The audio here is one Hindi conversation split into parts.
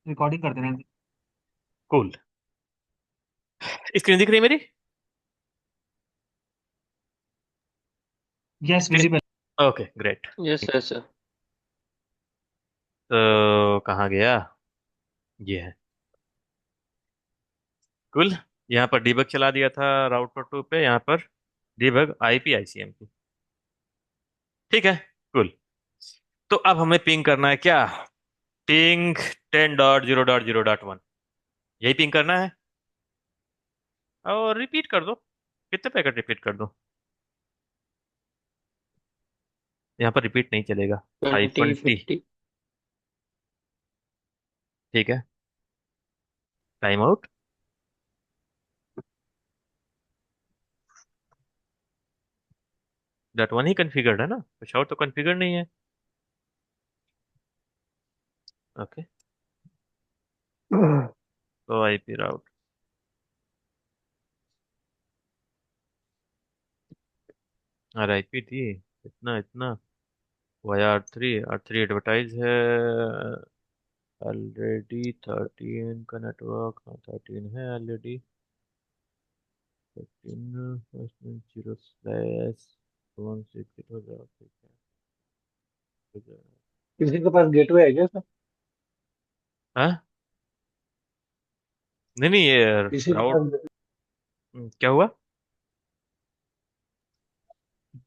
रिकॉर्डिंग करते रहते। कूल। स्क्रीन दिख रही है मेरी? Yes, visible. Okay great. Yes yes sir. तो कहाँ गया? ये है। कूल। यहाँ पर डीबग चला दिया था राउटर 2 पे, यहाँ पर डीबग आईपी आईसीएम। ठीक है। कूल। तो अब हमें पिंग करना है क्या? पिंग 10.0.0.1। यही पिंग करना है। और रिपीट कर दो। कितने पैकेट रिपीट कर दो? यहाँ पर रिपीट नहीं चलेगा। Five 20 twenty 50। ठीक है। Time out. डॉट वन ही कॉन्फ़िगर्ड है ना, कुछ और तो कॉन्फ़िगर नहीं है। ओके। तो आईपी राउट और आईपी थी इतना इतना। वाया आर थ्री एडवर्टाइज है ऑलरेडी। 13 का नेटवर्क, हाँ 13 है ऑलरेडी। 13 जीरो स्लैश 1 6 हो जाओ। ठीक है। किसी के पास गेटवे है क्या सर? हाँ। नहीं नहीं, ये किसी के राउट। पास क्या हुआ?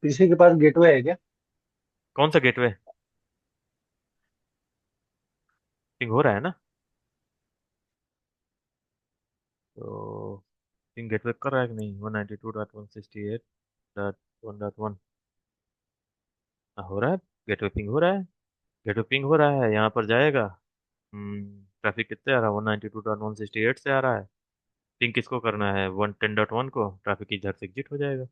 किसी के पास गेटवे है क्या? कौन सा गेटवे? पिंग हो रहा है ना? तो पिंग गेटवे कर रहा है कि नहीं? 192.168.1.1। हो रहा है। गेटवे पिंग हो रहा है। गेटवे पिंग हो रहा है, यहाँ पर जाएगा। ट्रैफिक कितने आ रहा है? 192.168 से आ रहा है। पिंग किसको करना है? 110.1 को। ट्रैफिक इधर से एग्जिट हो जाएगा।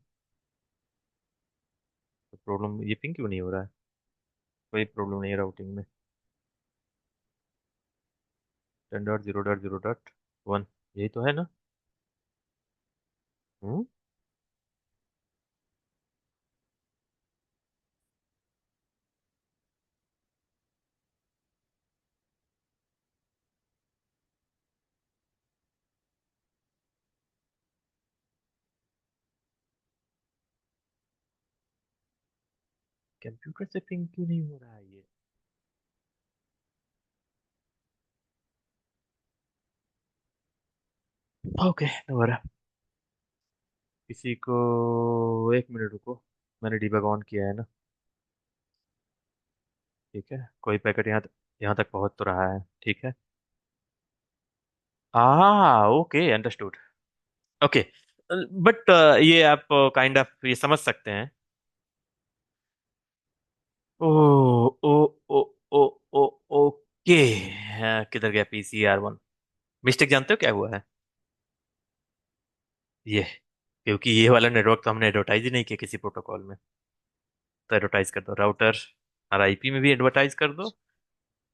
तो प्रॉब्लम ये पिंग क्यों नहीं हो रहा है? कोई प्रॉब्लम नहीं है राउटिंग में। 10.0.0.1 यही तो है ना? हम्म। कंप्यूटर से पिंग क्यों नहीं हो रहा है ये? ओके दोबारा। किसी को 1 मिनट रुको। मैंने डीबग ऑन किया है ना? ठीक है, कोई पैकेट यहाँ तक पहुंच तो रहा है। ठीक है। Okay understood. ओके। बट ये आप काइंड ऑफ ये समझ सकते हैं। ओ ओ ओ ओ ओ ओके। किधर गया PCR1? मिस्टेक जानते हो क्या हुआ है? ये क्योंकि ये वाला नेटवर्क तो हमने एडवर्टाइज ही नहीं किया किसी प्रोटोकॉल में। तो एडवर्टाइज कर दो राउटर और आईपी में भी एडवर्टाइज कर दो।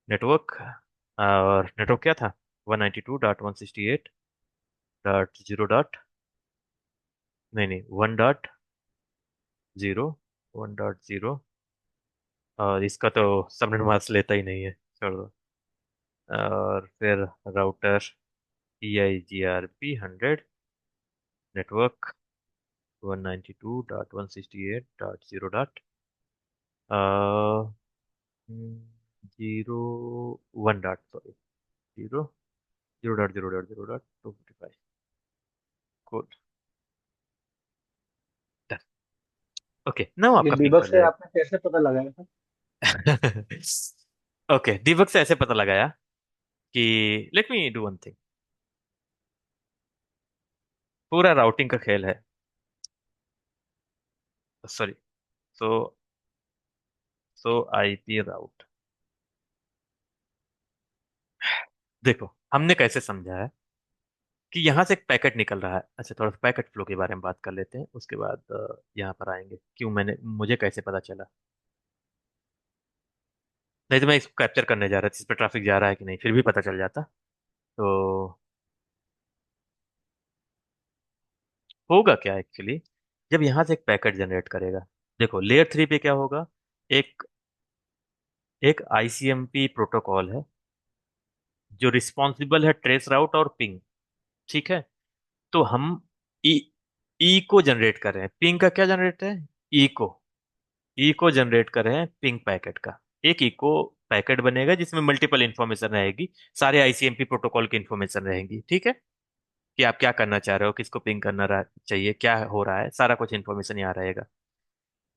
नेटवर्क, और नेटवर्क क्या था? 192.168.0 नहीं नहीं 1.0 और इसका तो सबनेट मास्क लेता ही नहीं है, छोड़ दो। और फिर router EIGRP 100 network 192.168.0 one dot sorry zero zero dot zero dot zero dot 255 code. Okay now ये आपका पिंग डीबग कर से जाएगा। आपने कैसे पता लगाया था? ओके दीपक से ऐसे पता लगाया कि late me do one thing. पूरा राउटिंग का खेल है। सॉरी। सो सो आईपी राउट। देखो हमने कैसे समझा है कि यहाँ से एक पैकेट निकल रहा है। अच्छा थोड़ा पैकेट फ्लो के बारे में बात कर लेते हैं, उसके बाद यहाँ पर आएंगे क्यों मैंने मुझे कैसे पता चला। नहीं तो मैं इसको कैप्चर करने जा रहा था इस पर ट्रैफिक जा रहा है कि नहीं, फिर भी पता चल जाता। तो होगा क्या एक्चुअली, जब यहाँ से एक पैकेट जनरेट करेगा। देखो लेयर 3 पे क्या होगा? एक एक आईसीएमपी प्रोटोकॉल है जो रिस्पॉन्सिबल है ट्रेस राउट और पिंग। ठीक है। तो हम ई ई को जनरेट कर रहे हैं, पिंग का क्या जनरेट है, ई को। ई को जनरेट कर रहे हैं पिंग पैकेट का। एक इको पैकेट बनेगा जिसमें मल्टीपल इंफॉर्मेशन रहेगी, सारे आईसीएमपी प्रोटोकॉल की इंफॉर्मेशन रहेंगी। ठीक है, कि आप क्या करना चाह रहे हो, किसको पिंग करना चाहिए, क्या हो रहा है, सारा कुछ इंफॉर्मेशन यहाँ रहेगा।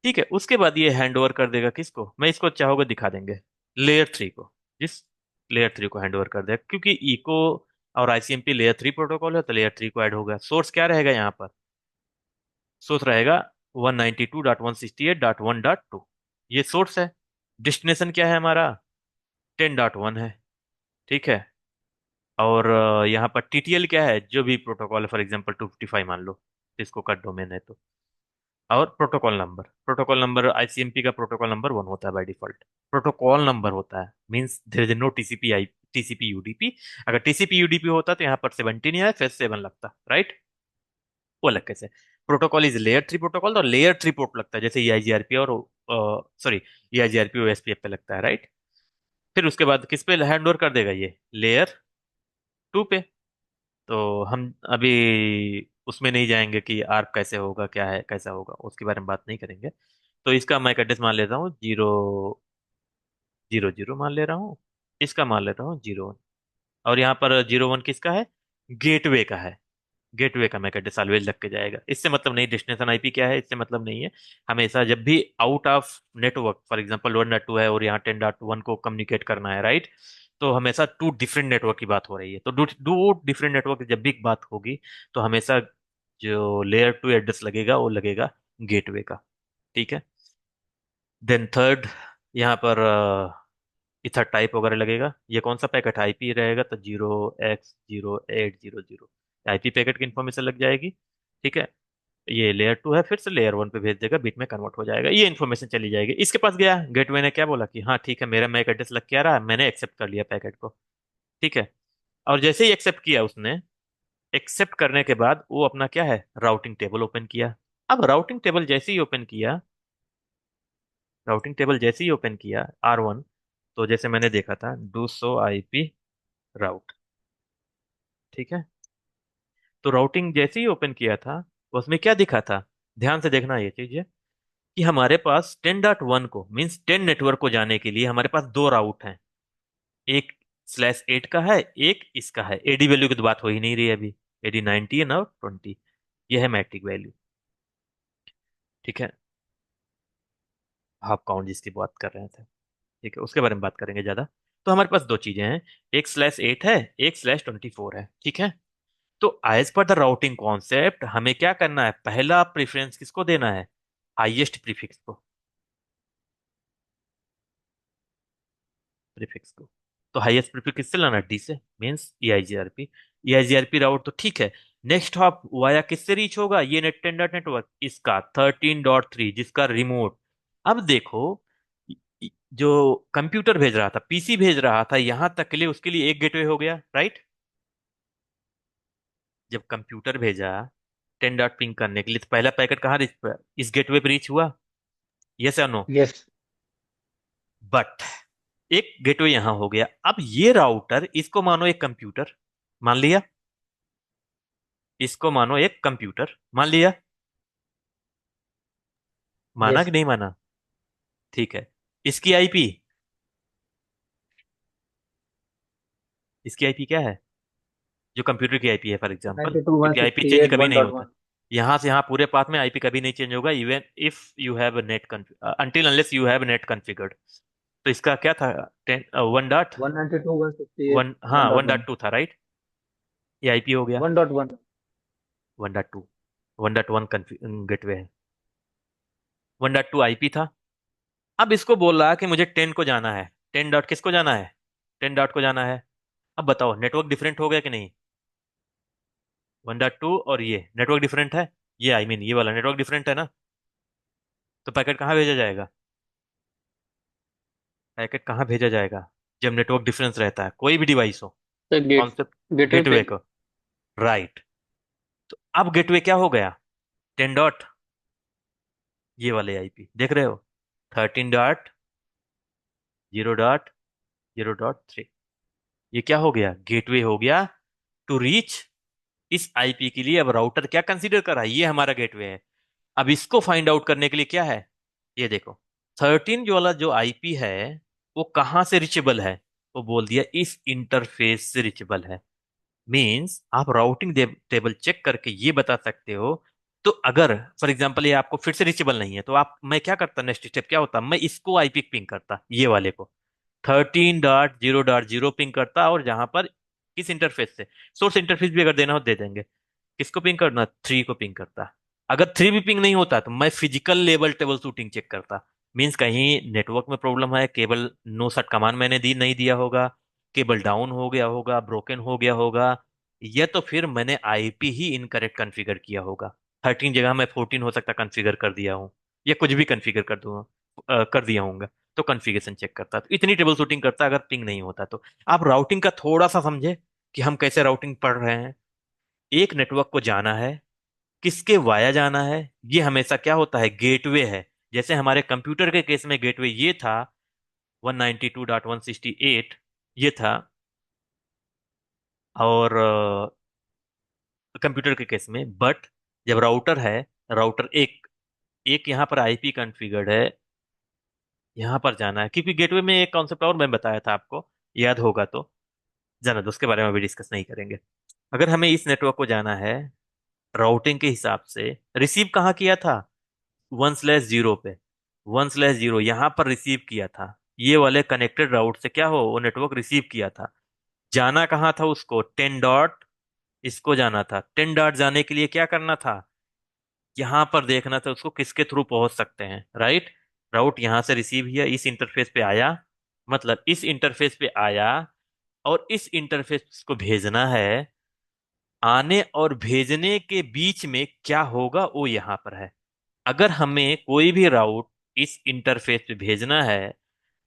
ठीक है, उसके बाद ये हैंड ओवर कर देगा किसको, मैं इसको चाहोगे दिखा देंगे, लेयर थ्री को। जिस लेयर थ्री को हैंड ओवर कर देगा, क्योंकि इको और आईसीएमपी लेयर थ्री प्रोटोकॉल है, तो लेयर थ्री को ऐड होगा। सोर्स क्या रहेगा यहाँ पर, सोर्स रहेगा 192.168.1.2, ये सोर्स है। डेस्टिनेशन क्या है हमारा, 10.1 है। ठीक है। और यहाँ पर टीटीएल क्या है, जो भी प्रोटोकॉल है, फॉर एग्जांपल 255 मान लो, जिसको का डोमेन है तो। और प्रोटोकॉल नंबर आईसीएमपी का प्रोटोकॉल नंबर 1 होता है बाय डिफॉल्ट। प्रोटोकॉल नंबर होता है, means there is no TCP I TCP UDP. अगर टीसीपी यूडीपी होता तो यहाँ पर 17 या फिर 7 लगता, राइट। वो अलग कैसे। Protocol is layer three protocol, और लेयर थ्री पोर्ट लगता है, जैसे ईआईजीआरपी और सॉरी ईआईजीआरपी ओएसपीएफ पे लगता है, राइट। फिर उसके बाद किस पे हैंड ओवर कर देगा, ये लेयर टू पे। तो हम अभी उसमें नहीं जाएंगे कि आर्प कैसे होगा, क्या है, कैसा होगा, उसके बारे में बात नहीं करेंगे। तो इसका मैं एड्रेस मान लेता हूँ 0 0 0 मान ले रहा हूँ। इसका मान लेता हूँ 0 1। और यहाँ पर 0 1 किसका है, गेटवे का है। गेटवे का मैक एड्रेस ऑलवेज लग के जाएगा, इससे मतलब नहीं डेस्टिनेशन आईपी क्या है, इससे मतलब नहीं है। हमेशा जब भी out of network, for example 1.2 है और यहाँ 10.1 को कम्युनिकेट करना है, राइट। तो हमेशा टू डिफरेंट नेटवर्क की बात हो रही है, तो दो डिफरेंट नेटवर्क की जब भी बात होगी, तो हमेशा जो लेयर टू एड्रेस लगेगा वो लगेगा गेटवे का। ठीक है। देन थर्ड, यहाँ पर इथर टाइप वगैरह लगेगा। ये कौन सा पैकेट आईपी रहेगा, तो 0x0800, आईपी पैकेट की इंफॉर्मेशन लग जाएगी। ठीक है। ये लेयर टू है, फिर से लेयर वन पे भेज देगा, बिट में कन्वर्ट हो जाएगा, ये इन्फॉर्मेशन चली जाएगी। इसके पास गया, गेटवे ने क्या बोला कि हाँ ठीक है, मेरा मैक एड्रेस लग के आ रहा है, मैंने एक्सेप्ट कर लिया पैकेट को। ठीक है। और जैसे ही एक्सेप्ट किया उसने, एक्सेप्ट करने के बाद वो अपना क्या है, राउटिंग टेबल ओपन किया। अब राउटिंग टेबल जैसे ही ओपन किया, राउटिंग टेबल जैसे ही ओपन किया R1, तो जैसे मैंने देखा था डू सो आईपी राउट। ठीक है। तो राउटिंग जैसे ही ओपन किया था, उसमें क्या दिखा था, ध्यान से देखना ये चीज है, कि हमारे पास 10.1 को, मीन्स 10 नेटवर्क को जाने के लिए हमारे पास दो राउट हैं। एक /8 का है, एक इसका है। एडी वैल्यू की तो बात हो ही नहीं रही है अभी, एडी 90 है ना 20, यह है मैट्रिक वैल्यू। ठीक है, हाफ काउंट जिसकी बात कर रहे थे। ठीक है, उसके बारे में बात करेंगे ज्यादा। तो हमारे पास दो चीजें हैं, एक /8 है, एक /24 है। ठीक है। तो as per the routing concept हमें क्या करना है, पहला प्रेफरेंस किसको देना है, हाईएस्ट प्रीफिक्स को, प्रीफिक्स को। तो हाईएस्ट प्रीफिक्स किससे लाना, डी से, मीन्स ईआईजीआरपी। ईआईजीआरपी राउट तो ठीक है। नेक्स्ट हॉप वाया किससे रीच होगा, ये नेट टेंडर नेटवर्क इसका 13.3, जिसका रिमोट। अब देखो, जो कंप्यूटर भेज रहा था, पीसी भेज रहा था यहां तक के लिए, उसके लिए एक गेटवे हो गया, राइट। जब कंप्यूटर भेजा 10 पिंग करने के लिए, तो पहला पैकेट कहाँ रीच, इस गेटवे पे रीच हुआ, यस या नो। यस। बट एक गेटवे यहां हो गया, अब ये राउटर इसको मानो एक कंप्यूटर मान लिया, इसको मानो एक कंप्यूटर मान लिया, माना यस। कि नहीं माना। ठीक है। इसकी आईपी, इसकी आईपी क्या है, जो कंप्यूटर की आईपी है फॉर एग्जांपल, 92 क्योंकि आईपी चेंज 168 कभी नहीं होता। 1.1। यहां से यहां पूरे पाथ में आईपी कभी नहीं चेंज होगा, even if you have net until unless you have net configured. तो इसका क्या था, 192 168 1, हाँ 1.1। 1.2 था, राइट। ये आईपी हो गया 1.1। 1.2। 1.1 गेटवे है, 1.2 आईपी था। अब इसको बोल रहा है कि मुझे 10 को जाना है, 10 डॉट किसको जाना है, 10 डॉट को जाना है। अब बताओ नेटवर्क डिफरेंट हो गया कि नहीं, 1.2 और ये नेटवर्क डिफरेंट है, ये आई मीन ये वाला नेटवर्क डिफरेंट है ना। तो पैकेट कहाँ भेजा जाएगा, पैकेट कहाँ भेजा जाएगा, जब नेटवर्क डिफरेंस रहता है, कोई भी डिवाइस हो। तो कॉन्सेप्ट गेटवे पे। गेटवे को, राइट। तो अब गेटवे क्या हो गया, 10 डॉट, ये वाले आईपी देख रहे हो, 13.0.0.3। ये क्या हो गया, गेटवे हो गया टू रीच इस आईपी के लिए। अब राउटर क्या कंसीडर कर रहा है, ये हमारा गेटवे है। अब इसको फाइंड आउट करने के लिए क्या है, ये देखो, 13 जो वाला जो आईपी है वो कहाँ से रिचेबल है, वो बोल दिया इस इंटरफेस से रिचेबल है। मींस आप राउटिंग टेबल चेक करके ये बता सकते हो। तो अगर फॉर एग्जांपल ये आपको फिर से रिचेबल नहीं है, तो आप, मैं क्या करता, नेक्स्ट स्टेप क्या होता, मैं इसको आईपी पिंग करता, ये वाले को 13.0.0 पिंग करता, और जहां पर किस इंटरफेस से, सोर्स इंटरफेस भी अगर देना हो दे देंगे। किसको पिंग करना, 3 को पिंग करता। अगर 3 भी पिंग नहीं होता तो मैं physical level troubleshooting check करता। मीन्स कहीं नेटवर्क में प्रॉब्लम है, केबल नो सट कमांड मैंने दी नहीं दिया होगा, केबल डाउन हो गया होगा, ब्रोकन हो गया होगा, या तो फिर मैंने आईपी ही इनकरेक्ट कॉन्फ़िगर किया होगा। 13 जगह मैं 14 हो सकता कॉन्फ़िगर कर दिया हूँ, या कुछ भी कॉन्फ़िगर कर दूंगा, कर दिया होऊंगा। तो कॉन्फ़िगरेशन चेक करता, तो इतनी टेबल शूटिंग करता अगर पिंग नहीं होता तो। आप राउटिंग का थोड़ा सा समझे कि हम कैसे राउटिंग पढ़ रहे हैं। एक नेटवर्क को जाना है, किसके वाया जाना है, ये हमेशा क्या होता है, गेटवे है। जैसे हमारे कंप्यूटर के केस में गेटवे ये था 192.168, ये था। और कंप्यूटर के केस में, बट जब राउटर है, राउटर एक एक यहाँ पर आईपी कॉन्फ़िगर्ड है, यहाँ पर जाना है। क्योंकि गेटवे में एक कॉन्सेप्ट और मैं बताया था आपको, याद होगा तो, जाना दो, उसके बारे में भी डिस्कस नहीं करेंगे। अगर हमें इस नेटवर्क को जाना है राउटिंग के हिसाब से, रिसीव कहाँ किया था, 1/0 पे, 1/0 यहां पर रिसीव किया था। ये वाले कनेक्टेड राउट से क्या हो, वो नेटवर्क रिसीव किया था। जाना कहाँ था उसको, 10 डॉट, इसको जाना था। 10 डॉट जाने के लिए क्या करना था, यहां पर देखना था उसको किसके थ्रू पहुंच सकते हैं, राइट। राउट यहां से रिसीव किया, इस इंटरफेस पे आया, मतलब इस इंटरफेस पे आया, और इस इंटरफेस को भेजना है। आने और भेजने के बीच में क्या होगा वो यहां पर है। अगर हमें कोई भी राउट इस इंटरफेस पे भेजना है,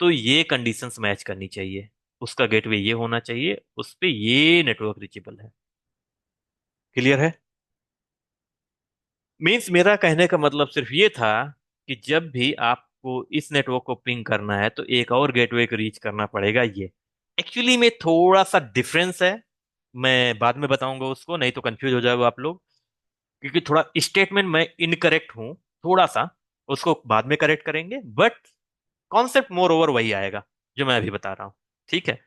तो ये कंडीशंस मैच करनी चाहिए। उसका गेटवे ये होना चाहिए, उस पे ये नेटवर्क रीचेबल है। क्लियर है। मीन्स मेरा कहने का मतलब सिर्फ ये था कि जब भी आपको इस नेटवर्क को पिंग करना है तो एक और गेटवे को रीच करना पड़ेगा। ये एक्चुअली में थोड़ा सा डिफरेंस है, मैं बाद में बताऊंगा उसको, नहीं तो कंफ्यूज हो जाएगा आप लोग। क्योंकि थोड़ा स्टेटमेंट में इनकरेक्ट हूं, थोड़ा सा, उसको बाद में करेक्ट करेंगे, बट कॉन्सेप्ट मोर ओवर वही आएगा जो मैं अभी बता रहा हूँ। ठीक है।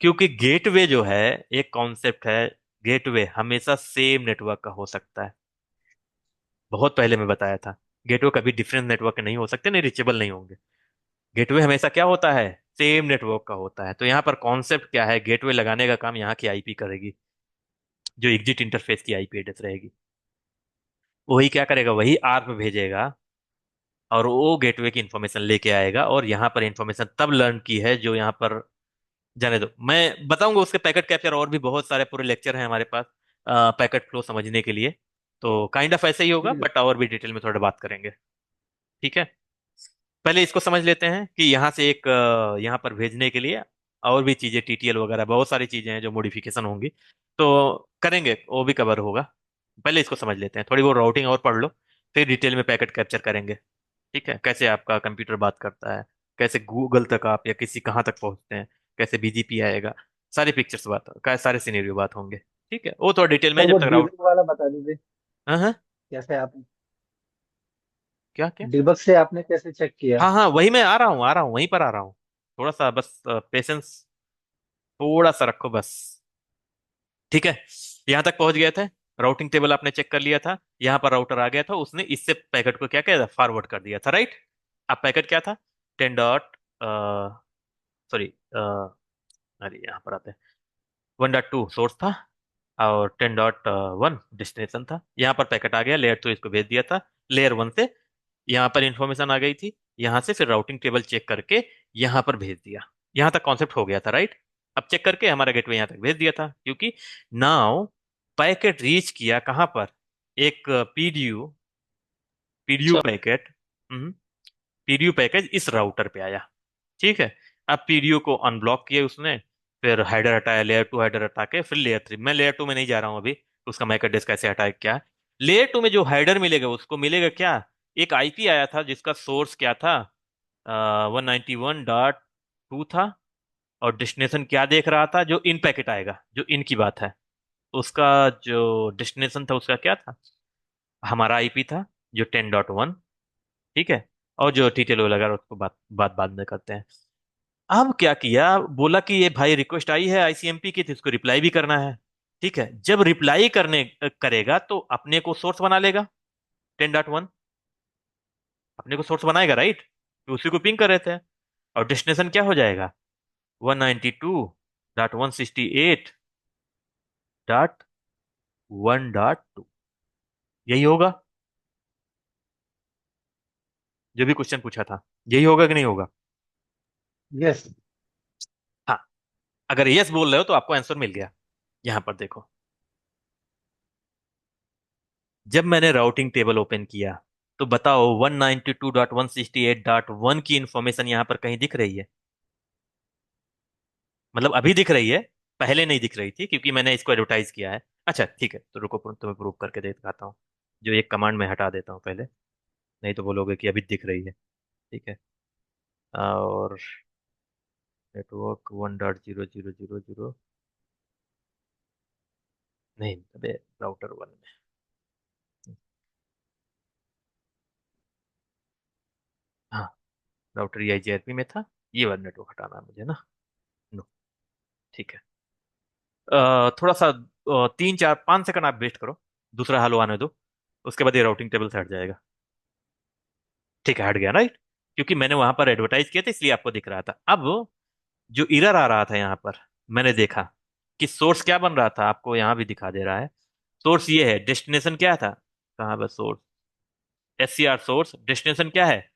क्योंकि गेटवे जो है एक कॉन्सेप्ट है, गेटवे हमेशा सेम नेटवर्क का हो सकता है। बहुत पहले मैं बताया था, गेटवे कभी डिफरेंट नेटवर्क के नहीं हो सकते, नहीं रिचेबल नहीं होंगे। गेटवे हमेशा क्या होता है, सेम नेटवर्क का होता है। तो यहाँ पर कॉन्सेप्ट क्या है, गेटवे लगाने का काम यहाँ की आईपी करेगी, जो एग्जिट इंटरफेस की आईपी एड्रेस रहेगी। वही क्या करेगा, वही आर्प भेजेगा, और वो गेटवे की इंफॉर्मेशन लेके आएगा। और यहाँ पर इंफॉर्मेशन तब लर्न की है जो यहाँ पर, जाने दो, मैं बताऊंगा उसके पैकेट कैप्चर, और भी बहुत सारे पूरे लेक्चर हैं हमारे पास पैकेट फ्लो समझने के लिए। तो काइंड ऑफ ऐसे ही होगा, ठीक है। बट और भी डिटेल में थोड़ा बात करेंगे। ठीक है। पहले इसको समझ लेते हैं कि यहाँ से एक यहाँ पर भेजने के लिए और भी चीजें, टीटीएल वगैरह बहुत सारी चीजें हैं जो मॉडिफिकेशन होंगी, तो करेंगे, वो भी कवर होगा। पहले इसको समझ लेते हैं, थोड़ी वो राउटिंग और पढ़ लो, फिर डिटेल में पैकेट कैप्चर करेंगे। ठीक है, कैसे आपका कंप्यूटर बात करता है, कैसे गूगल तक आप या किसी कहाँ तक पहुंचते हैं, कैसे बीजीपी आएगा, सारी पिक्चर्स बात, सारे सिनेरियो बात होंगे। ठीक है, वो थोड़ा डिटेल में सर जब वो तक राउट। डीबग वाला बता दीजिए, हाँ हाँ। कैसे आप क्या क्या। डीबग से आपने कैसे चेक किया? हाँ हाँ, वही मैं आ रहा हूँ, आ रहा हूँ, वहीं पर आ रहा हूँ। थोड़ा सा बस पेशेंस थोड़ा सा रखो बस। ठीक है। यहाँ तक पहुंच गए थे, राउटिंग टेबल आपने चेक कर लिया था, यहाँ पर राउटर आ गया था, उसने इससे पैकेट को क्या किया था, फॉरवर्ड कर दिया था, राइट। अब पैकेट क्या था, 10 डॉट, सॉरी, अरे यहाँ पर आते हैं, 1.2 सोर्स था, और 10.1 डेस्टिनेशन था। यहाँ पर पैकेट आ गया, लेयर 2 इसको भेज दिया था, लेयर 1 से यहाँ पर इंफॉर्मेशन आ गई थी, यहाँ से फिर राउटिंग टेबल चेक करके यहाँ पर भेज दिया। यहाँ तक कॉन्सेप्ट हो गया था, राइट। अब चेक करके हमारा गेटवे यहाँ तक भेज दिया था, क्योंकि नाउ पैकेट रीच किया कहाँ पर, एक पीडीयू, पीडीयू अच्छा। पैकेट, पीडीयू पैकेज इस राउटर पे आया। ठीक है। अब पीडीयू को अनब्लॉक किया उसने, फिर हेडर हटाया, लेयर 2 हेडर हटा के फिर लेयर 3, मैं लेयर 2 में नहीं जा रहा हूँ अभी, उसका मैक एड्रेस कैसे हटाए क्या। लेयर 2 में जो हेडर मिलेगा उसको मिलेगा क्या, एक आईपी आया था जिसका सोर्स क्या था, 191.2 था, और डेस्टिनेशन क्या देख रहा था, जो इन पैकेट आएगा, जो इन की बात है, उसका जो डेस्टिनेशन था उसका क्या था, हमारा आईपी था जो 10.1। ठीक है। और जो डिटेल वगैरह उसको बात बात बाद में करते हैं। अब क्या किया, बोला कि ये भाई रिक्वेस्ट आई है आईसीएमपी की, तो इसको रिप्लाई भी करना है। ठीक है, जब रिप्लाई करने करेगा तो अपने को सोर्स बना लेगा 10.1, अपने को सोर्स बनाएगा, राइट। तो उसी को पिंग कर रहे थे। और डेस्टिनेशन क्या हो जाएगा, 192.168.1.2, यही होगा जो भी क्वेश्चन पूछा था। यही होगा कि नहीं होगा? यस। हाँ। अगर यस बोल रहे हो तो आपको आंसर मिल गया। यहां पर देखो, जब मैंने राउटिंग टेबल ओपन किया तो बताओ 192.168.1 की इंफॉर्मेशन यहां पर कहीं दिख रही है? मतलब अभी दिख रही है, पहले नहीं दिख रही थी क्योंकि मैंने इसको एडवर्टाइज किया है। अच्छा ठीक है, तो रुको तुम्हें प्रूव करके दिखाता हूँ। जो एक कमांड में हटा देता हूँ पहले, नहीं तो बोलोगे कि अभी दिख रही है। ठीक है। और नेटवर्क 1.0.0.0.0, नहीं अबे, राउटर 1 में। हाँ, राउटर EIGRP में था। ये वाला नेटवर्क हटाना है मुझे ना। नो। ठीक है। थोड़ा सा 3 4 5 सेकंड आप वेस्ट करो, दूसरा हल आने दो, उसके बाद ये राउटिंग टेबल से हट जाएगा। ठीक है, हट गया राइट, क्योंकि मैंने वहां पर एडवर्टाइज किया था इसलिए आपको दिख रहा था। अब जो एरर आ रहा था यहाँ पर, मैंने देखा कि सोर्स क्या बन रहा था, आपको यहाँ भी दिखा दे रहा है। सोर्स ये है, डेस्टिनेशन क्या था, कहाँ बस सोर्स, SCR सोर्स, डेस्टिनेशन क्या है,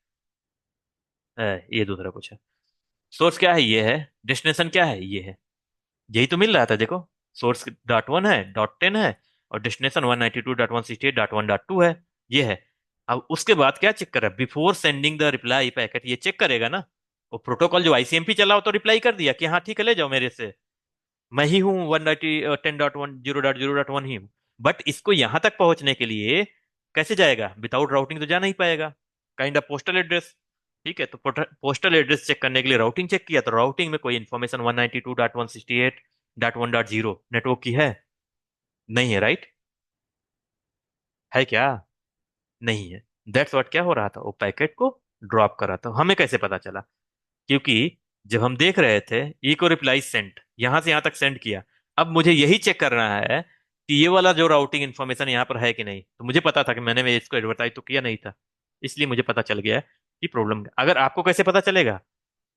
ये दूसरा कुछ है। सोर्स क्या है, ये है। डेस्टिनेशन क्या है, ये है। यही तो मिल रहा था देखो। सोर्स .1 है, .10 है, और डेस्टिनेशन 192.168.1.2 है। ये है। अब उसके बाद क्या चेक कर रहा है, before sending the reply packet, ये चेक करेगा ना। वो प्रोटोकॉल जो आईसीएमपी चला हो तो रिप्लाई कर दिया कि हाँ ठीक है ले जाओ मेरे से, मैं ही हूँ 190.10.1 0.0.1 ही हूँ। बट इसको यहां तक पहुंचने के लिए कैसे जाएगा, विदाउट राउटिंग तो जा नहीं पाएगा। Kind of postal address. ठीक है, तो पोस्टल एड्रेस चेक करने के लिए राउटिंग चेक किया, तो राउटिंग में कोई इन्फॉर्मेशन 192.168.1.0 नेटवर्क की है? नहीं है, राइट। है क्या? नहीं है। दैट्स व्हाट क्या हो रहा था, वो पैकेट को ड्रॉप कर रहा था। हमें कैसे पता चला? क्योंकि जब हम देख रहे थे इको रिप्लाई सेंट, यहां से यहां तक सेंड किया। अब मुझे यही चेक करना है कि ये वाला जो राउटिंग इन्फॉर्मेशन यहाँ पर है कि नहीं। तो मुझे पता था कि मैंने इसको एडवर्टाइज तो किया नहीं था, इसलिए मुझे पता चल गया कि प्रॉब्लम। अगर आपको कैसे पता चलेगा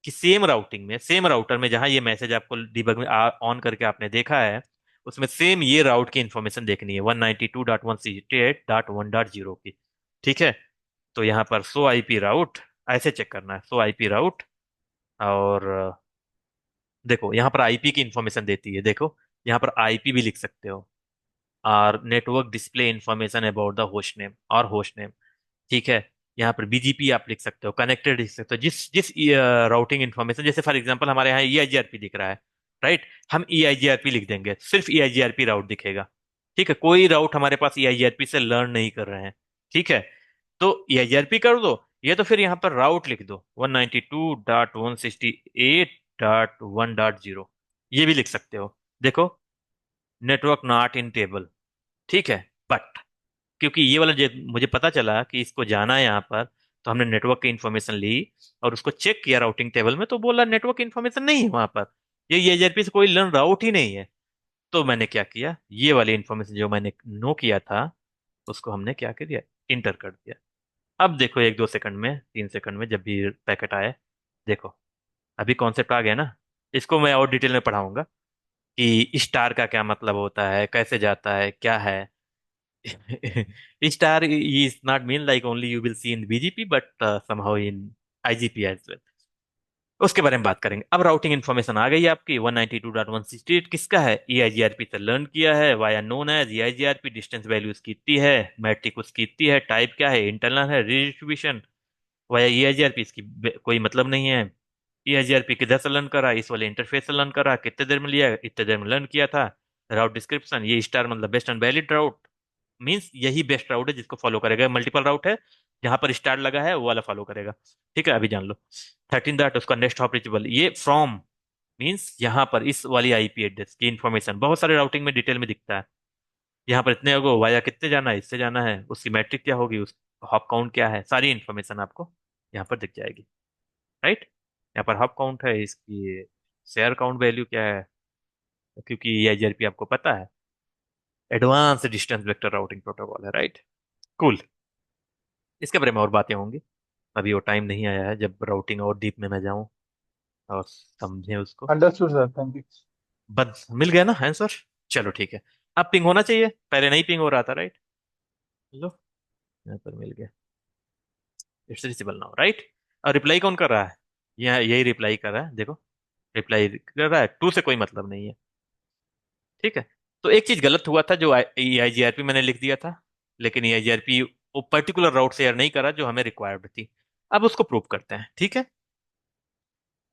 कि सेम राउटिंग में, सेम राउटर में जहां ये मैसेज आपको डीबग में ऑन करके आपने देखा है, उसमें सेम ये राउट की इंफॉर्मेशन देखनी है 192.168.1.0 की। ठीक है। तो यहाँ पर सो आईपी राउट, ऐसे चेक करना है, सो आईपी राउट। और देखो यहाँ पर आईपी की इंफॉर्मेशन देती है, देखो यहाँ पर आईपी भी लिख सकते हो। और network display information about the host name और होस्ट नेम। ठीक है। यहाँ पर बीजीपी आप लिख सकते हो, कनेक्टेड लिख सकते हो, जिस जिस राउटिंग इन्फॉर्मेशन, जैसे फॉर एग्जांपल हमारे यहाँ EIGRP दिख रहा है, राइट। हम EIGRP लिख देंगे, सिर्फ EIGRP राउट दिखेगा। ठीक है, कोई राउट हमारे पास EIGRP से लर्न नहीं कर रहे हैं। ठीक है। तो EIGRP कर दो, ये तो फिर यहाँ पर राउट लिख दो 192.168.1.0, ये भी लिख सकते हो। देखो, नेटवर्क नॉट इन टेबल। ठीक है। बट क्योंकि ये वाला मुझे पता चला कि इसको जाना है यहाँ पर, तो हमने नेटवर्क की इंफॉर्मेशन ली और उसको चेक किया राउटिंग टेबल में, तो बोला नेटवर्क इन्फॉर्मेशन नहीं है वहां पर, ये EIGRP से कोई लर्न राउट ही नहीं है। तो मैंने क्या किया, ये वाली इंफॉर्मेशन जो मैंने नो किया था, उसको हमने क्या कर दिया, इंटर कर दिया। अब देखो 1 2 सेकंड में, 3 सेकंड में, जब भी पैकेट आए, देखो अभी कॉन्सेप्ट आ गया ना। इसको मैं और डिटेल में पढ़ाऊंगा कि स्टार का क्या मतलब होता है, कैसे जाता है, क्या है। Star is not mean like only you will see in BGP, but somehow in IGP as well. उसके बारे में बात करेंगे। अब राउटिंग इन्फॉर्मेशन आ गई है आपकी, 192.168 किसका है, EIGRP से लर्न किया है, via known as EIGRP, distance value उसकी इतनी है, मैट्रिक उसकी इतनी है, टाइप क्या है, इंटरनल है, रिडिस्ट्रीब्यूशन वाया EIGRP, इसकी कोई मतलब नहीं है। EIGRP किधर से लर्न करा, इस वाले इंटरफेस से लर्न करा, कितने देर में लिया, इतने देर में लर्न किया था। राउट डिस्क्रिप्शन, ये स्टार मतलब best and valid route, means यही बेस्ट राउट है जिसको फॉलो करेगा। मल्टीपल राउट है, जहां पर स्टार लगा है वो वाला फॉलो करेगा। ठीक है, अभी जान लो। 13 दैट उसका नेक्स्ट हॉप रीचेबल, ये फ्रॉम मीन्स यहाँ पर इस वाली आईपी एड्रेस की इंफॉर्मेशन बहुत सारे राउटिंग में डिटेल में दिखता है। यहाँ पर इतने को वाया कितने जाना है, इससे जाना है, उसकी मैट्रिक क्या होगी, उस हॉप काउंट क्या है, सारी इन्फॉर्मेशन आपको यहाँ पर दिख जाएगी। राइट। यहाँ पर हॉप काउंट है, इसकी शेयर काउंट वैल्यू क्या है, क्योंकि ये आईजीआरपी आपको पता है advance distance vector routing protocol है। राइट। कूल। इसके बारे में और बातें होंगी, अभी वो टाइम नहीं आया है जब राउटिंग और डीप में मैं जाऊं और समझे उसको। Understood sir, thank you. बस मिल गया ना आंसर। चलो ठीक है। अब पिंग होना चाहिए, पहले नहीं पिंग हो रहा था। राइट। लो, यहाँ पर मिल गया। It's receivable now. राइट। और रिप्लाई कौन कर रहा है? यह यही रिप्लाई कर रहा है, देखो। रिप्लाई कर रहा है, टू से कोई मतलब नहीं है। ठीक है। तो एक चीज गलत हुआ था, जो आईजीआरपी मैंने लिख दिया था, लेकिन आईजीआरपी वो पर्टिकुलर राउट शेयर नहीं करा जो हमें रिक्वायर्ड थी। अब उसको प्रूव करते हैं। ठीक है।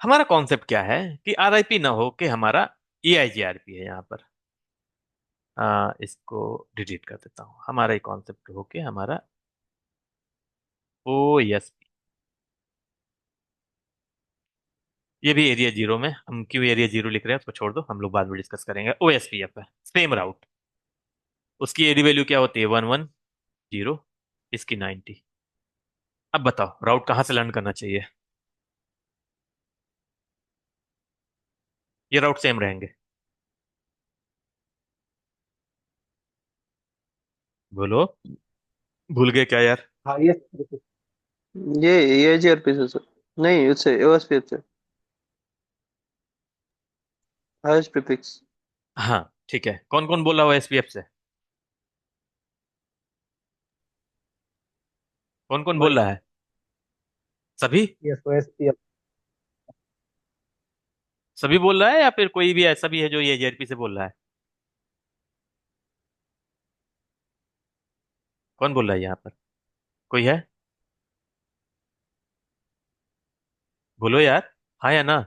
हमारा कॉन्सेप्ट क्या है कि आरआईपी ना हो के हमारा ईआईजीआरपी है यहाँ पर। इसको डिलीट कर देता हूँ। हमारा ही कॉन्सेप्ट हो के हमारा ओएसपी। ये भी एरिया जीरो में, हम क्यों एरिया जीरो लिख रहे हैं उसको छोड़ दो, हम लोग बाद में डिस्कस करेंगे। ओएसपीएफ है सेम राउट, उसकी एडी वैल्यू क्या होती है 110, इसकी 90। अब बताओ राउट कहाँ से लर्न करना चाहिए? ये राउट सेम रहेंगे? बोलो। भूल गए क्या यार? हाईएस्ट। ये एआईजीआरपी से सर, नहीं उससे एओएसपीएफ से, हाईएस्ट प्रीफिक्स। हाँ ठीक है, कौन कौन बोला हुआ एसपीएफ से? कौन कौन बोल रहा है? सभी? Yes, OSPF. सभी बोल रहा है या फिर कोई भी ऐसा भी है जो ये जेआरपी से बोल रहा है? कौन बोल रहा है यहाँ पर? कोई है? बोलो यार, हाँ या ना।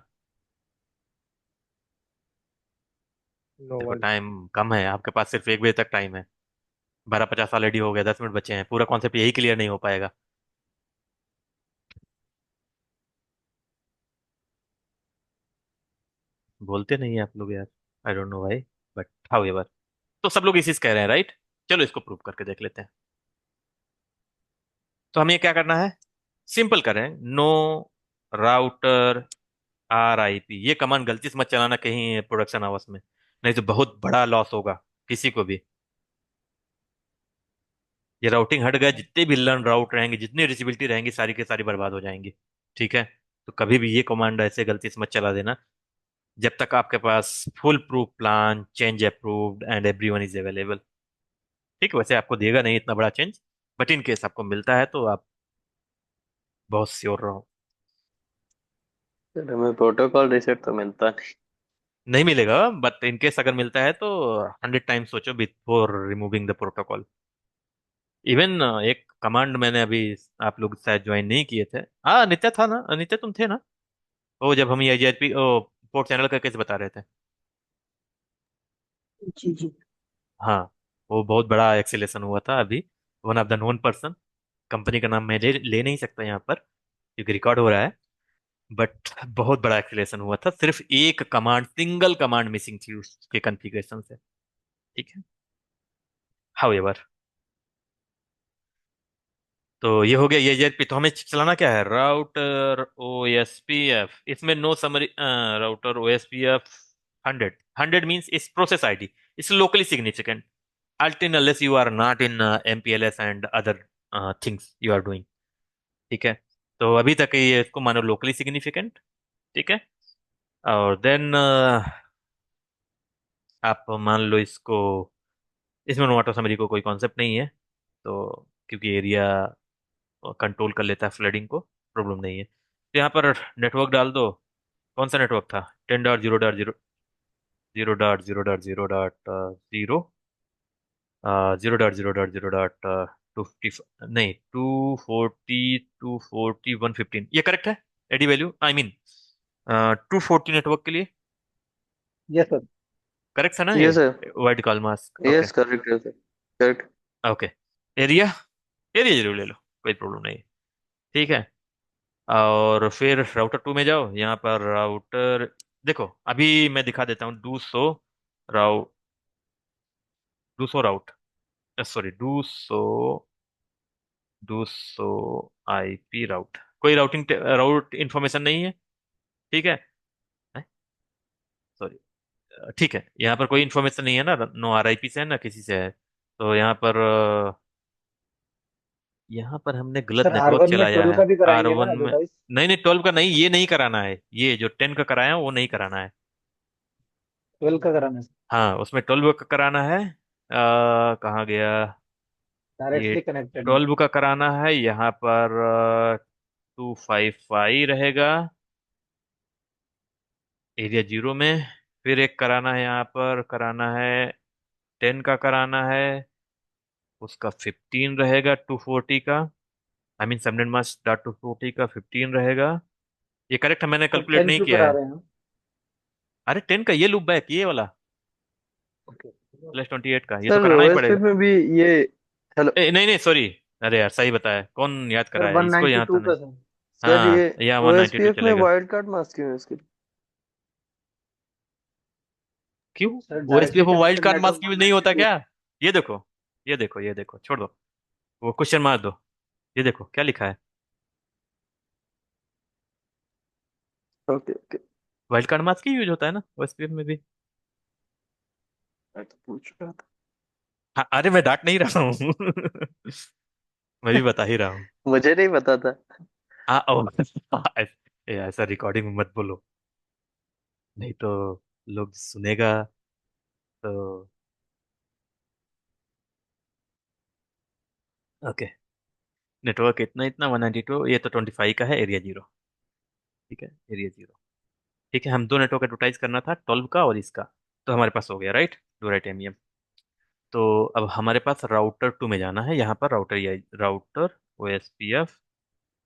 नो देखो वन। टाइम कम है आपके पास, सिर्फ 1 बजे तक टाइम है। 12:50 ऑलरेडी हो गया, 10 मिनट बचे हैं, पूरा कॉन्सेप्ट यही क्लियर नहीं हो पाएगा। बोलते नहीं है आप लोग यार, I don't know why, but how ever. तो सब लोग इसी से कह रहे हैं, राइट? चलो इसको प्रूव करके देख लेते हैं। तो हमें क्या करना है? सिंपल करें, नो राउटर आरआईपी, ये कमांड गलती से मत चलाना कहीं प्रोडक्शन आवर्स में, नहीं तो बहुत बड़ा लॉस होगा किसी को भी। ये राउटिंग हट गया, जितने भी लर्न राउट रहेंगे, जितनी रिचिबिलिटी रहेंगी, सारी की सारी बर्बाद हो जाएंगी। ठीक है। तो कभी भी ये कमांड ऐसे गलती से मत चला देना जब तक आपके पास full proof plan, change approved and everyone is available. ठीक है, वैसे आपको देगा नहीं इतना बड़ा चेंज, बट इन केस आपको मिलता है तो आप बहुत श्योर रहो। सर हमें प्रोटोकॉल रीसेट तो मिलता नहीं। नहीं मिलेगा, बट इन केस अगर मिलता है तो 100 टाइम्स सोचो before removing the protocol. Even एक कमांड मैंने अभी, आप लोग शायद ज्वाइन नहीं किए थे। हाँ नित्य था ना, नित्य तुम थे ना? वो जब हम ये जेआरपी ओ पोर्ट चैनल का केस बता रहे थे। जी जी। हाँ, वो बहुत बड़ा एक्सीलेशन हुआ था अभी। One of the known person, company का नाम मैं ले नहीं सकता यहाँ पर क्योंकि रिकॉर्ड हो रहा है, बट बहुत बड़ा एक्सीलेशन हुआ था, सिर्फ एक कमांड, सिंगल कमांड मिसिंग थी उसके कॉन्फ़िगरेशन से। ठीक है। हाउएवर, तो ये हो गया ये जेआरपी। तो हमें चलाना क्या है? Router O S P F, इसमें no summary, router O S P F 100। 100 means इस process ID is locally significant until unless you are not in MPLS and other things you are doing। ठीक है। तो अभी तक ये इसको मानो लोकली सिग्निफिकेंट। ठीक है। और देन आप मान लो इसको, इसमें नो ऑटो समरी को कोई कॉन्सेप्ट नहीं है, तो क्योंकि एरिया कंट्रोल कर लेता है फ्लडिंग को, प्रॉब्लम नहीं है। तो यहाँ पर नेटवर्क डाल दो। कौन सा नेटवर्क था? 10.0.0, 0.0.0.0, 0.0.0.250, नहीं 240, 240, 115, ये करेक्ट है? AD value I mean 240 network के लिए यस सर। करेक्ट था ना ये? Yes sir. Wild card mask, okay. Yes correct है sir, correct. Okay. Area, area जरूर ले लो, कोई प्रॉब्लम नहीं। ठीक है। और फिर राउटर 2 में जाओ, यहाँ पर राउटर देखो अभी मैं दिखा देता हूँ। Do show route do show route, sorry, do show IP route. कोई राउट इंफॉर्मेशन नहीं है। ठीक है, सॉरी। ठीक है, यहाँ पर कोई इन्फॉर्मेशन नहीं है ना, नो आरआईपी से है ना किसी से है। तो यहाँ पर हमने गलत सर नेटवर्क R1 में चलाया 12 है। का भी आर कराएंगे वन ना में एडवर्टाइज। नहीं, नहीं, 12 का नहीं, ये नहीं कराना है। ये जो 10 का कराया है वो नहीं कराना है। 12 का कराना है सर। हाँ, उसमें 12 का कराना है। कहाँ गया? ये डायरेक्टली कनेक्टेड में। 12 का कराना है यहाँ पर। 255 रहेगा एरिया जीरो में। फिर एक कराना है, यहाँ पर कराना है 10 का कराना है। उसका 15 रहेगा 240 का। आई मीन 700 मार्च.240 का 15 रहेगा। ये करेक्ट है, मैंने सर कैलकुलेट 10 नहीं क्यों किया करा है। रहे हैं हम? अरे 10 का ये लूप बैक, ये वाला ओके। +28 का, ये तो सर कराना ही ओएसपी पड़ेगा। में भी ये। हेलो। नहीं, नहीं, सॉरी। अरे यार, सही बताया, कौन याद सर कराया इसको, यहाँ तो 192 नहीं। का सर। सर ये हाँ, यहाँ 192 ओएसपीएफ में चलेगा। वाइल्ड कार्ड मास्क क्यों है इसके? क्यों? Sir OSPF directly wild connected card network mask use नहीं होता 192। क्या? ये देखो, ये देखो, ये देखो, छोड़ दो। वो क्वेश्चन मार दो। ये देखो क्या लिखा है। Okay okay. Wild card mask ही यूज होता है ना ओएसपीएफ में भी। मैं तो पूछ रहा था। हाँ, अरे मैं डांट नहीं रहा हूँ। मैं भी बता ही रहा हूँ। मुझे नहीं पता था। ओ, ऐसा रिकॉर्डिंग में मत बोलो, नहीं तो लोग सुनेगा तो। ओके, नेटवर्क इतना इतना 192, ये तो 25 का है एरिया जीरो। ठीक है, एरिया जीरो। ठीक है, हम दो नेटवर्क एडवर्टाइज करना था, 12 का और इसका। तो हमारे पास हो गया, राइट, दो राइट एमईएम। तो अब हमारे पास राउटर 2 में जाना है। यहाँ पर राउटर, या राउटर ओएसपीएफ,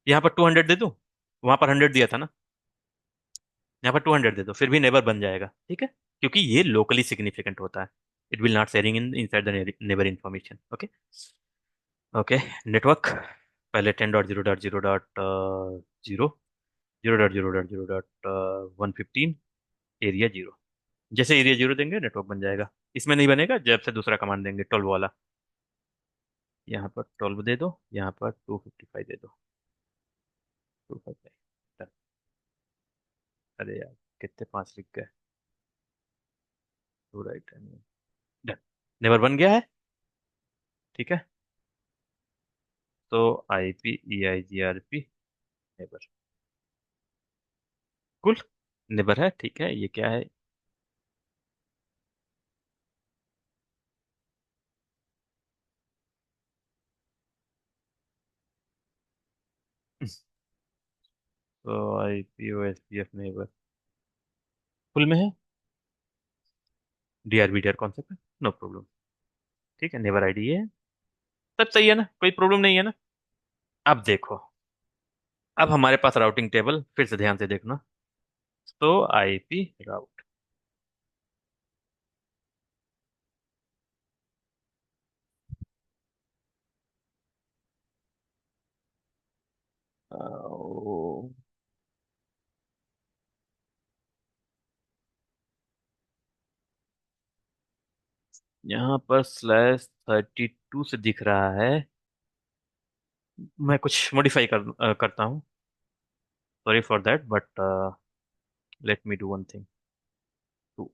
यहाँ पर 200 दे दूँ। वहां पर 100 दिया था ना, यहाँ पर 200 दे दो, फिर भी नेबर बन जाएगा। ठीक है, क्योंकि ये लोकली सिग्निफिकेंट होता है। It will not sharing inside the neighbour information. Okay. Okay, network पहले 10.0.0.0, 0.0.0.115, एरिया जीरो। जैसे एरिया जीरो देंगे नेटवर्क बन जाएगा। इसमें नहीं बनेगा जब से दूसरा कमांड देंगे, 12 वाला। यहाँ पर 12 दे दो, यहाँ पर 255 दे दो। 255। अरे यार, कितने पांच लिख गए। To right, done. नेबर बन गया है। ठीक है, तो IPEIGRP नेबर। कुल नेबर है। ठीक है, ये क्या है? तो IPOSPF नेबर फुल में है। DRBDR कॉन्सेप्ट है, नो प्रॉब्लम। ठीक है, नेबर आईडी है। सब सही है ना, कोई प्रॉब्लम नहीं है ना? अब देखो, अब हमारे पास राउटिंग टेबल फिर से ध्यान से देखना। तो IP राउट, यहाँ पर /32 से दिख रहा है। मैं कुछ मॉडिफाई करता हूँ। Sorry for that, but let me do one thing. To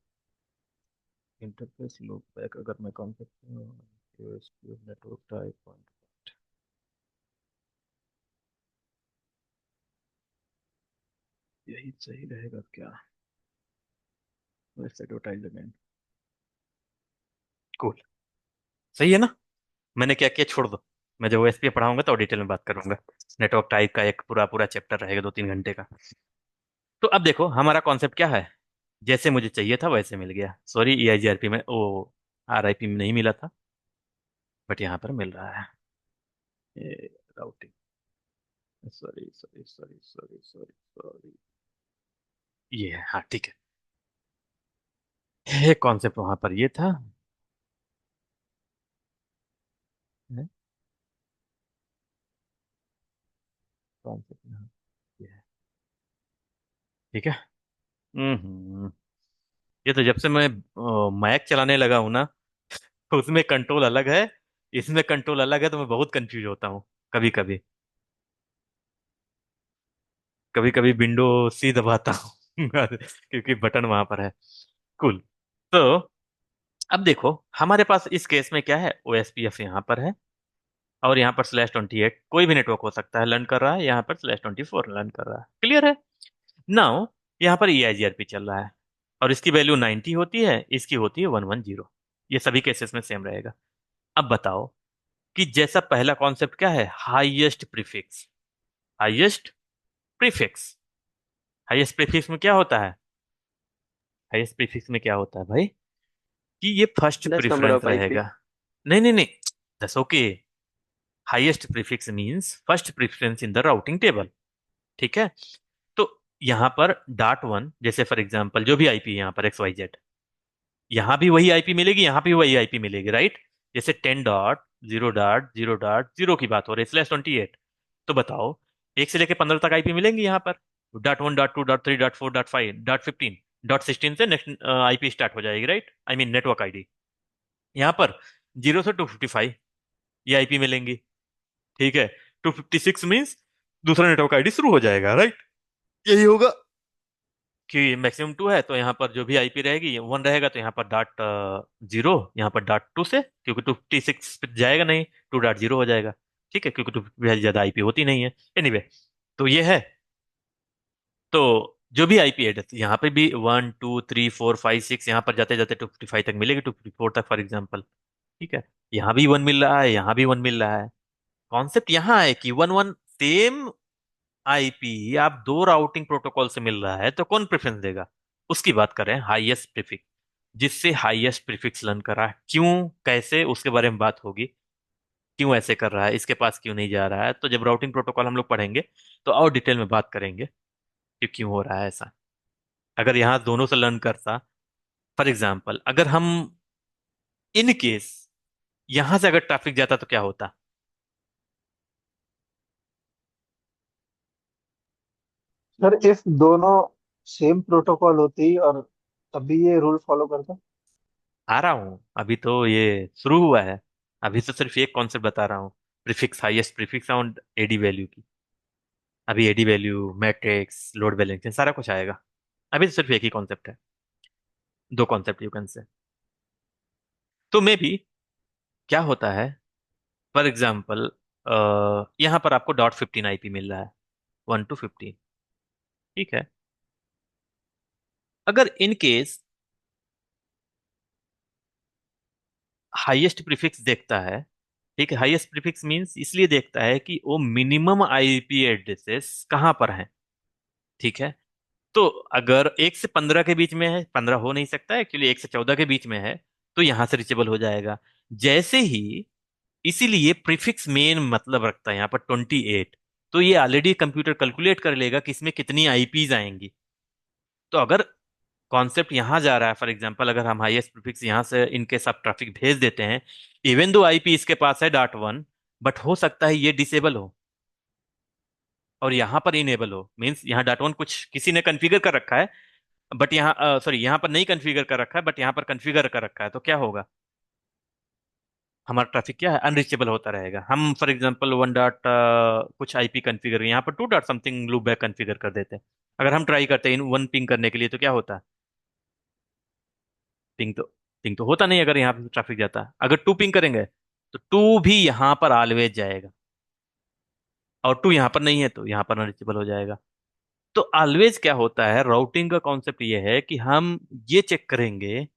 interface loopback, अगर मैं कॉन्सेप्ट नेटवर्क टाइप, यही सही रहेगा क्या? Let's advertise again. कूल, सही है ना? मैंने क्या किया, छोड़ दो। मैं जब ओएसपी पढ़ाऊंगा तो डिटेल में बात करूंगा। नेटवर्क टाइप का एक पूरा पूरा चैप्टर रहेगा 2-3 घंटे का। तो अब देखो हमारा कॉन्सेप्ट क्या है। जैसे मुझे चाहिए था वैसे मिल गया। सॉरी, EIGRP में, ओ, RIP में नहीं मिला था, बट यहाँ पर मिल रहा है। Routing, sorry, sorry, sorry, sorry, sorry, sorry. ये है, हाँ, ठीक है। एक कॉन्सेप्ट वहां पर ये था। कॉन्सेप्ट ये है। ठीक है, हम्म। ये तो जब से मैं मैक चलाने लगा हूं ना, तो उसमें कंट्रोल अलग है, इसमें कंट्रोल अलग है, तो मैं बहुत कंफ्यूज होता हूँ कभी कभी। कभी कभी विंडो सी दबाता हूँ क्योंकि बटन वहां पर है। कूल। तो अब देखो, हमारे पास इस केस में क्या है, OSPF यहाँ पर है, और यहाँ पर /28 कोई भी नेटवर्क हो सकता है लर्न कर रहा है, यहाँ पर /24 लर्न कर रहा है। क्लियर है? नाउ यहाँ पर EIGRP चल रहा है, और इसकी वैल्यू 90 होती है, इसकी होती है 110। ये सभी केसेस में सेम रहेगा। अब बताओ कि जैसा पहला कॉन्सेप्ट क्या है, highest prefix. Highest prefix, highest prefix में क्या होता है? हाईएस्ट प्रीफिक्स में क्या होता है भाई, कि ये first Less number preference of IP. रहेगा। नहीं नहीं नहीं, दस okay. Highest prefix means first preference in the routing table. ठीक है? तो यहाँ पर .1, जैसे फॉर एग्जांपल जो भी आईपी यहाँ पर XYZ, यहाँ भी वही आईपी मिलेगी, यहाँ भी वही आईपी मिलेगी, राइट? जैसे 10.0.0.0 की बात हो रही है /28। तो बताओ, 1 से लेके 15 तक आईपी मिलेंगी यहाँ पर। .1, .2, .3, .4, .5, .15, .16 से नेक्स्ट आईपी स्टार्ट हो जाएगी, right? I mean network ID. यहाँ पर 0 से 255 ये आईपी मिलेंगी। ठीक है? 256 मीन्स दूसरा नेटवर्क आईडी शुरू हो जाएगा, राइट? यही होगा कि मैक्सिमम 2 है, तो यहाँ पर जो भी आईपी रहेगी 1 रहेगा, तो यहाँ पर .0, यहाँ पर .2 से, क्योंकि 256 पे जाएगा नहीं, 2.0 हो जाएगा। ठीक है? क्योंकि 2 ज्यादा आईपी होती नहीं है। एनीवे, तो ये है। तो जो भी आईपी एड्रेस यहाँ पे भी 1 2 3 4 5 6, यहाँ पर जाते जाते 255 तक मिलेगी, 254 तक फॉर एग्जाम्पल। ठीक है? यहाँ भी 1 मिल रहा है, यहाँ भी 1 मिल रहा है। कॉन्सेप्ट यहाँ है कि 1 1 सेम आईपी आप दो राउटिंग प्रोटोकॉल से मिल रहा है, तो कौन प्रेफरेंस देगा? उसकी बात करें, हाईएस्ट प्रीफिक्स। जिससे हाईएस्ट प्रीफिक्स लर्न कर रहा है, क्यों कैसे उसके बारे में बात होगी। क्यों ऐसे कर रहा है, इसके पास क्यों नहीं जा रहा है, तो जब राउटिंग प्रोटोकॉल हम लोग पढ़ेंगे तो और डिटेल में बात करेंगे कि क्यों हो रहा है ऐसा। अगर यहाँ दोनों से लर्न करता, फॉर एग्जाम्पल अगर हम इन केस यहां से अगर ट्रैफिक जाता तो क्या होता? सर इफ दोनों सेम प्रोटोकॉल होती और तभी ये रूल फॉलो करता। आ रहा हूं, अभी तो ये शुरू हुआ है। अभी तो सिर्फ एक कॉन्सेप्ट बता रहा हूँ, prefix, highest prefix on AD value की। अभी AD value, metrics, load balancing सारा कुछ आएगा। अभी तो सिर्फ एक ही कॉन्सेप्ट है, दो कॉन्सेप्ट यू कैन से। तो मे बी क्या होता है, फॉर एग्जाम्पल यहाँ पर आपको .15 आईपी मिल रहा है, 1 to 15। ठीक है? अगर इन केस हाईएस्ट प्रीफिक्स देखता है, ठीक है, हाईएस्ट प्रीफिक्स मींस इसलिए देखता है कि वो मिनिमम आईपी एड्रेसेस कहाँ पर हैं। ठीक है? तो अगर 1 से 15 के बीच में है, 15 हो नहीं सकता है एक्चुअली, 1 से 14 के बीच में है, तो यहां से रीचेबल हो जाएगा। जैसे ही, इसीलिए प्रीफिक्स मेन मतलब रखता है यहाँ पर 28। तो ये ऑलरेडी कंप्यूटर कैलकुलेट कर लेगा कि इसमें कितनी आईपीज आएंगी। तो अगर कॉन्सेप्ट यहाँ जा रहा है, फॉर एग्जांपल अगर हम हाईएस्ट प्रीफिक्स यहाँ से इनके सब ट्रैफिक भेज देते हैं, इवन दो आईपी इसके पास है .1, बट हो सकता है ये डिसेबल हो और यहाँ पर इनेबल हो। मीन्स यहाँ .1 कुछ किसी ने कॉन्फ़िगर कर रखा है, बट यहाँ सॉरी यहाँ पर नहीं कॉन्फ़िगर कर रखा है, बट यहाँ पर कॉन्फ़िगर कर रखा है, तो क्या होगा? हमारा ट्रैफिक क्या है, अनरीचेबल होता रहेगा। हम फॉर एग्जांपल 1 डॉट कुछ आईपी कॉन्फ़िगर, यहाँ पर 2 dot something loop back configure कर देते हैं। अगर हम ट्राई करते हैं इन 1 पिंग करने के लिए, तो क्या होता है? पिंग तो पिंग तो होता नहीं अगर यहाँ पे ट्रैफिक जाता है। अगर 2 पिंग करेंगे तो 2 भी यहाँ पर ऑलवेज जाएगा, और 2 यहाँ पर नहीं है तो यहाँ पर अनरीचेबल हो जाएगा। तो ऑलवेज क्या होता है, राउटिंग का कॉन्सेप्ट ये है कि हम ये चेक करेंगे।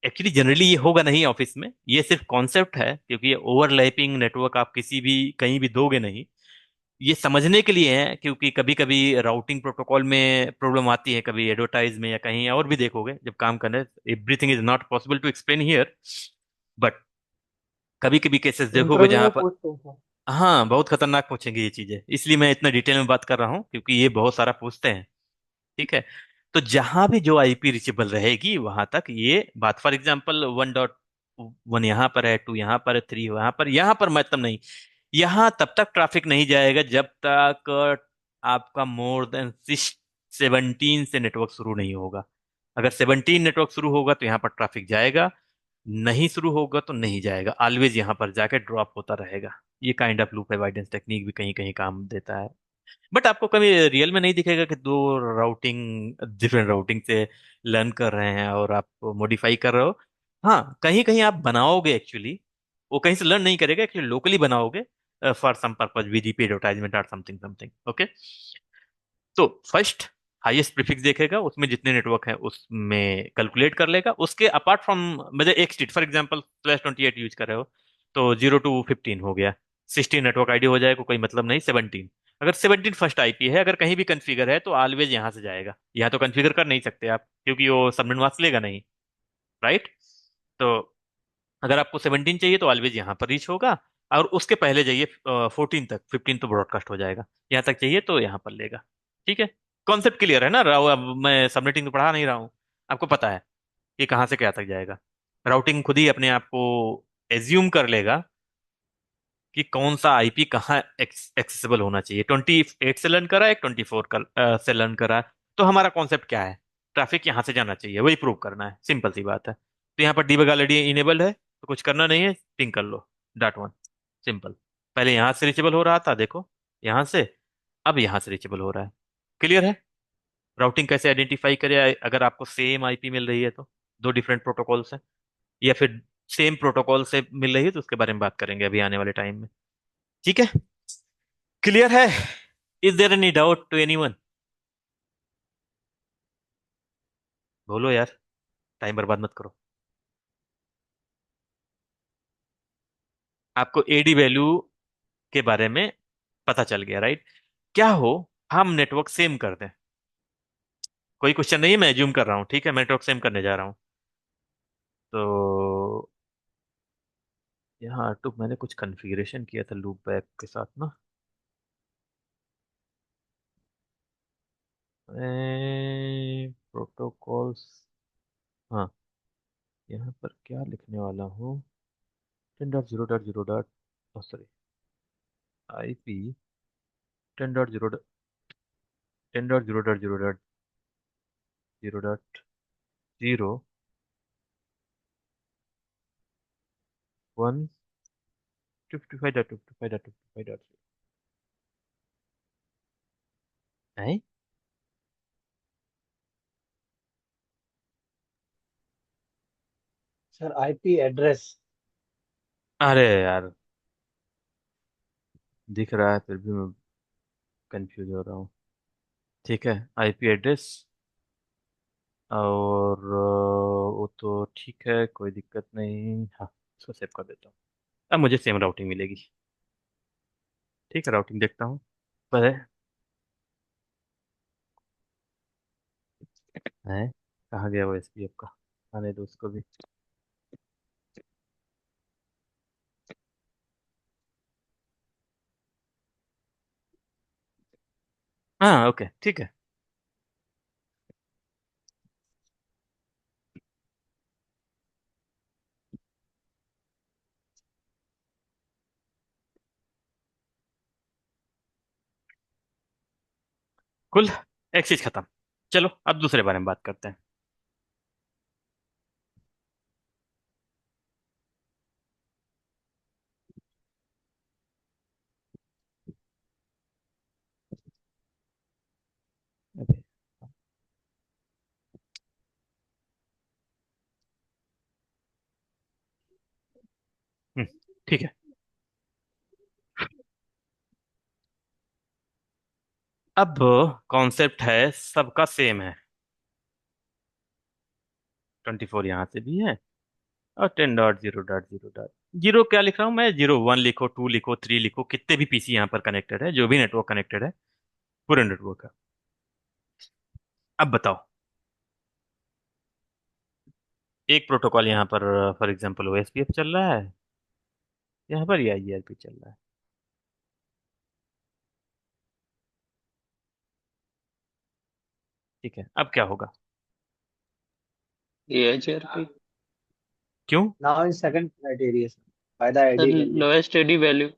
एक्चुअली जनरली ये होगा नहीं ऑफिस में, ये सिर्फ कॉन्सेप्ट है, क्योंकि ये ओवरलैपिंग नेटवर्क आप किसी भी कहीं भी दोगे नहीं। ये समझने के लिए है, क्योंकि कभी कभी राउटिंग प्रोटोकॉल में प्रॉब्लम आती है, कभी एडवर्टाइज में या कहीं और भी देखोगे जब काम करने। Everything is not possible to explain here, but कभी कभी केसेस देखोगे इंटरव्यू जहां में पर, पूछते हैं सर। हाँ, बहुत खतरनाक पूछेंगे ये चीजें, इसलिए मैं इतना डिटेल में बात कर रहा हूँ, क्योंकि ये बहुत सारा पूछते हैं। ठीक है? तो जहां भी जो आईपी रिचेबल रहेगी वहां तक ये बात, फॉर एग्जांपल 1.1 यहाँ पर है, 2 यहाँ पर है, 3 यहाँ पर मतलब नहीं। यहाँ तब तक ट्रैफिक नहीं जाएगा जब तक आपका मोर देन 17 से नेटवर्क शुरू नहीं होगा। अगर 17 नेटवर्क शुरू होगा तो यहाँ पर ट्रैफिक जाएगा, नहीं शुरू होगा तो नहीं जाएगा, ऑलवेज यहाँ पर जाके ड्रॉप होता रहेगा। ये kind of loop avoidance technique भी कहीं कहीं काम देता है। बट आपको कभी रियल में नहीं दिखेगा कि दो राउटिंग डिफरेंट राउटिंग से लर्न कर रहे हैं और आप मॉडिफाई कर रहे हो। हाँ, कहीं कहीं आप बनाओगे एक्चुअली, वो कहीं से लर्न नहीं करेगा, एक्चुअली लोकली बनाओगे फॉर सम पर्पज, वीडीपी एडवर्टाइजमेंट और समथिंग समथिंग। ओके, तो फर्स्ट हाईएस्ट प्रीफिक्स देखेगा, उसमें जितने नेटवर्क हैं उसमें कैलकुलेट कर लेगा। उसके अपार्ट फ्रॉम, मतलब एक स्टेट फॉर एग्जांपल /28 यूज कर रहे हो तो 0 to 15 हो गया, 16 नेटवर्क आईडी हो जाएगा, कोई मतलब नहीं 17। अगर 17 फर्स्ट आईपी है, अगर कहीं भी कॉन्फ़िगर है तो ऑलवेज यहाँ से जाएगा। यहाँ तो कॉन्फ़िगर कर नहीं सकते आप क्योंकि वो सबनेट मास्क लेगा नहीं, राइट। तो अगर आपको 17 चाहिए तो ऑलवेज यहाँ पर रीच होगा, और उसके पहले जाइए 14 तक, 15 तो ब्रॉडकास्ट हो जाएगा। यहाँ तक चाहिए तो यहाँ पर लेगा। ठीक है, कॉन्सेप्ट क्लियर है ना राव? अब मैं सबनेटिंग तो पढ़ा नहीं रहा हूँ, आपको पता है कि कहाँ से क्या तक जाएगा। राउटिंग खुद ही अपने आप को एज्यूम कर लेगा कि कौन सा आईपी कहाँ एक्सेसिबल होना चाहिए। 28 से लर्न करा है, 24 का से लर्न करा है, तो हमारा कॉन्सेप्ट क्या है? ट्रैफिक यहाँ से जाना चाहिए, वही प्रूव करना है, सिंपल सी बात है। तो यहाँ पर डीबग ऑलरेडी इनेबल्ड है तो कुछ करना नहीं है, पिंग कर लो .1, सिंपल। पहले यहाँ से रीचेबल हो रहा था, देखो यहाँ से, अब यहाँ से रीचेबल हो रहा है। क्लियर है? राउटिंग कैसे आइडेंटिफाई करे अगर आपको सेम आईपी मिल रही है तो, दो डिफरेंट प्रोटोकॉल्स हैं, या फिर सेम प्रोटोकॉल से मिल रही है तो उसके बारे में बात करेंगे अभी आने वाले टाइम में। ठीक है, क्लियर है? Is there any doubt to anyone? बोलो यार, टाइम बर्बाद मत करो। आपको एडी वैल्यू के बारे में पता चल गया, राइट? क्या हो हम नेटवर्क सेम कर दें? कोई क्वेश्चन नहीं है, मैं एज्यूम कर रहा हूँ, ठीक है, मैं नेटवर्क सेम करने जा रहा हूँ। तो यहाँ तो मैंने कुछ कॉन्फ़िगरेशन किया था लूप बैक के साथ ना, प्रोटोकॉल्स, हाँ, यहाँ पर क्या लिखने वाला हूँ, 10.0.0 सॉरी, IP 10.0.0.0.0 1 55.55.55. है? Sir IP address. अरे यार, दिख रहा है फिर भी मैं कंफ्यूज हो रहा हूँ। ठीक है, आईपी एड्रेस, और वो तो ठीक है, कोई दिक्कत नहीं, हाँ इसको सेव कर देता हूँ। अब मुझे सेम राउटिंग मिलेगी। ठीक है, राउटिंग देखता हूँ पर है कहाँ गया वो एसपीएफ का, आने दो उसको भी। हाँ ओके, ठीक है। कुल, एक चीज खत्म। चलो अब दूसरे बारे में बात करते हैं। अबे, हम्म, ठीक है। अब कॉन्सेप्ट है सबका सेम है, 24 यहाँ से भी है, और 10.0.0.0 क्या लिख रहा हूँ मैं, 0 1 लिखो, 2 लिखो, 3 लिखो, कितने भी पीसी यहाँ पर कनेक्टेड है, जो भी नेटवर्क कनेक्टेड है, पूरे नेटवर्क का। अब बताओ, एक प्रोटोकॉल यहाँ पर फॉर एग्जांपल ओएसपीएफ चल रहा है, यहाँ पर ये आईआरपी चल रहा है। ठीक है, अब क्या होगा? AHRP. क्यों? Now in second criteria sir, फायदा सर आईडी के लिए। Lowest AD value.